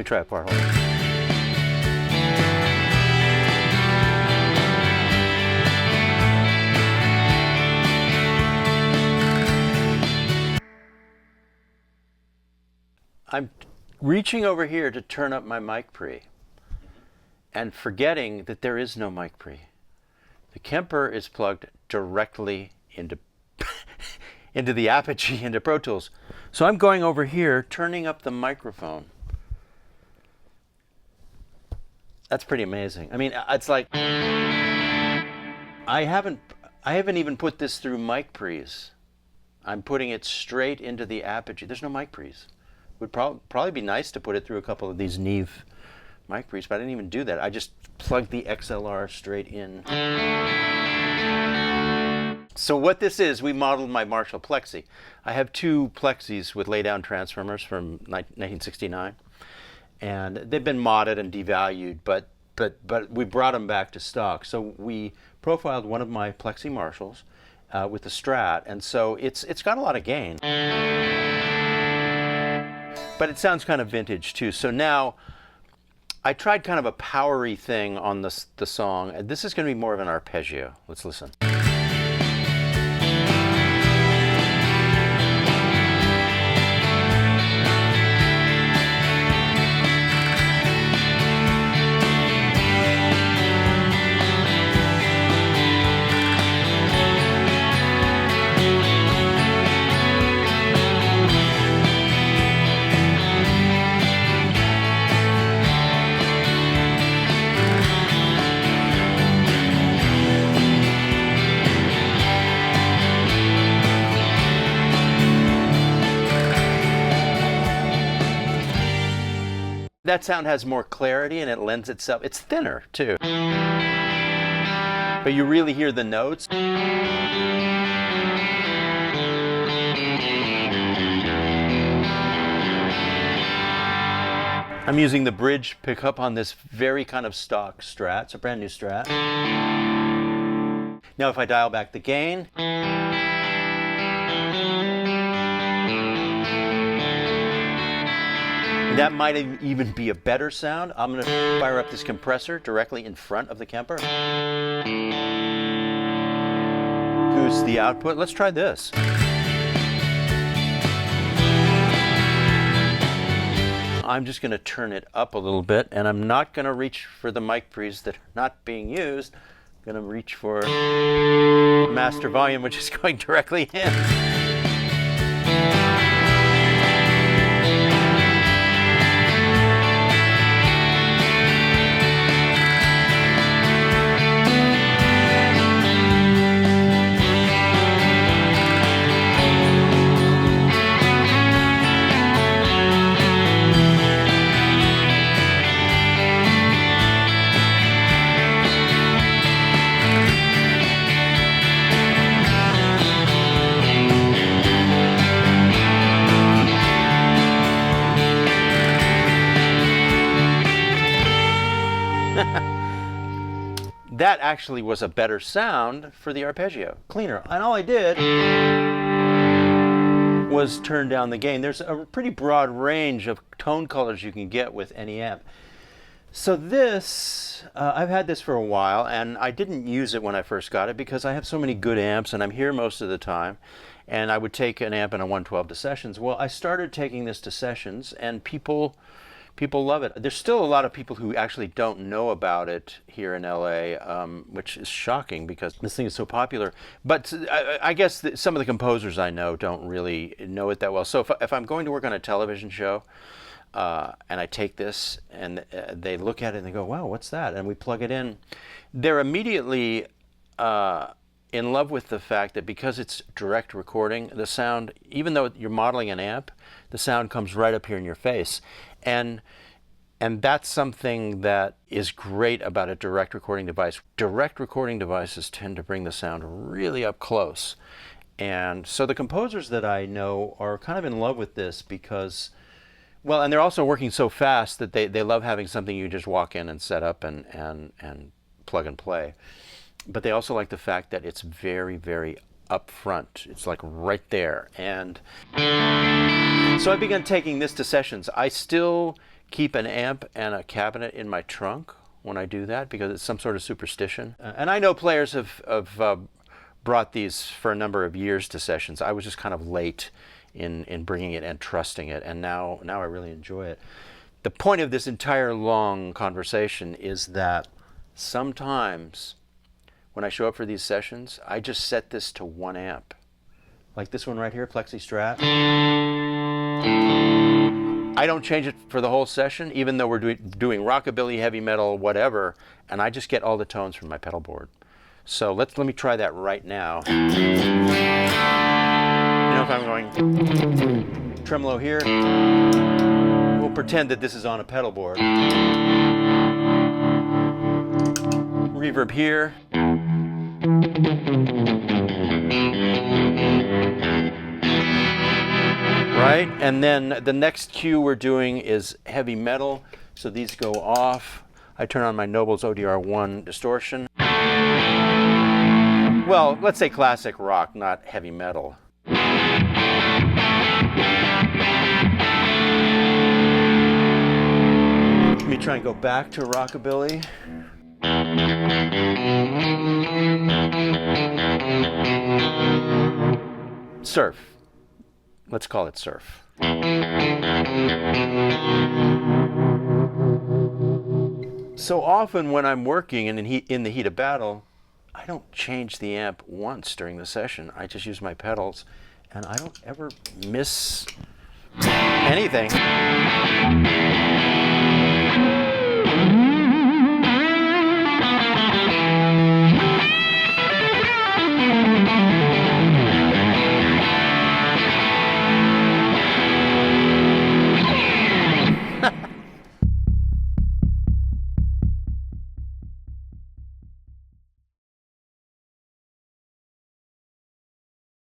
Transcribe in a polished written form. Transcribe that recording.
me try a part. Hold on. I'm reaching over here to turn up my mic pre and forgetting that there is no mic pre. The Kemper is plugged directly into into the Apogee, into Pro Tools. So I'm going over here, turning up the microphone. That's pretty amazing. I mean, it's like I haven't even put this through mic pre's. I'm putting it straight into the Apogee. There's no mic pre's. Would probably be nice to put it through a couple of these Neve mic pre's, but I didn't even do that. I just plugged the XLR straight in. So what this is, we modeled my Marshall Plexi. I have two Plexis with laydown transformers from 1969, and they've been modded and devalued, but we brought them back to stock. So we profiled one of my Plexi Marshalls with the Strat, and so it's got a lot of gain. But it sounds kind of vintage too. So now I tried kind of a powery thing on the song. This is going to be more of an arpeggio. Let's listen. That sound has more clarity and it lends itself, it's thinner too. But you really hear the notes. I'm using the bridge pickup on this very kind of stock Strat. It's a brand new Strat. Now if I dial back the gain, that might even be a better sound. I'm going to fire up this compressor directly in front of the Kemper. Goose the output. Let's try this. I'm just going to turn it up a little bit, and I'm not going to reach for the mic pre's that are not being used. I'm going to reach for master volume, which is going directly in. That actually was a better sound for the arpeggio, cleaner. And all I did was turn down the gain. There's a pretty broad range of tone colors you can get with any amp. So this, I've had this for a while, and I didn't use it when I first got it because I have so many good amps and I'm here most of the time. And I would take an amp and a 112 to sessions. Well, I started taking this to sessions, and people love it. There's still a lot of people who actually don't know about it here in LA, which is shocking because this thing is so popular. But I guess some of the composers I know don't really know it that well. So if I'm going to work on a television show and I take this and they look at it and they go, wow, what's that? And we plug it in, they're immediately in love with the fact that because it's direct recording, the sound, even though you're modeling an amp, the sound comes right up here in your face. And that's something that is great about a direct recording device. Direct recording devices tend to bring the sound really up close. And so the composers that I know are kind of in love with this because, well, and they're also working so fast that they love having something you just walk in and set up and plug and play. But they also like the fact that it's very, very upfront. It's like right there. And so I began taking this to sessions. I still keep an amp and a cabinet in my trunk when I do that because it's some sort of superstition. And I know players have brought these for a number of years to sessions. I was just kind of late in bringing it and trusting it, and now I really enjoy it. The point of this entire long conversation is that sometimes when I show up for these sessions, I just set this to 1 amp. Like this one right here, Plexi Strat. I don't change it for the whole session, even though we're doing rockabilly, heavy metal, whatever, and I just get all the tones from my pedal board. So let me try that right now. You know, if I'm going tremolo here, we'll pretend that this is on a pedal board. Reverb here. Right, and then the next cue we're doing is heavy metal, so these go off. I turn on my Nobels ODR1 distortion. Well, let's say classic rock, not heavy metal. Let me try and go back to rockabilly. Surf. Let's call it surf. So often when I'm working and in the heat of battle, I don't change the amp once during the session. I just use my pedals, and I don't ever miss anything.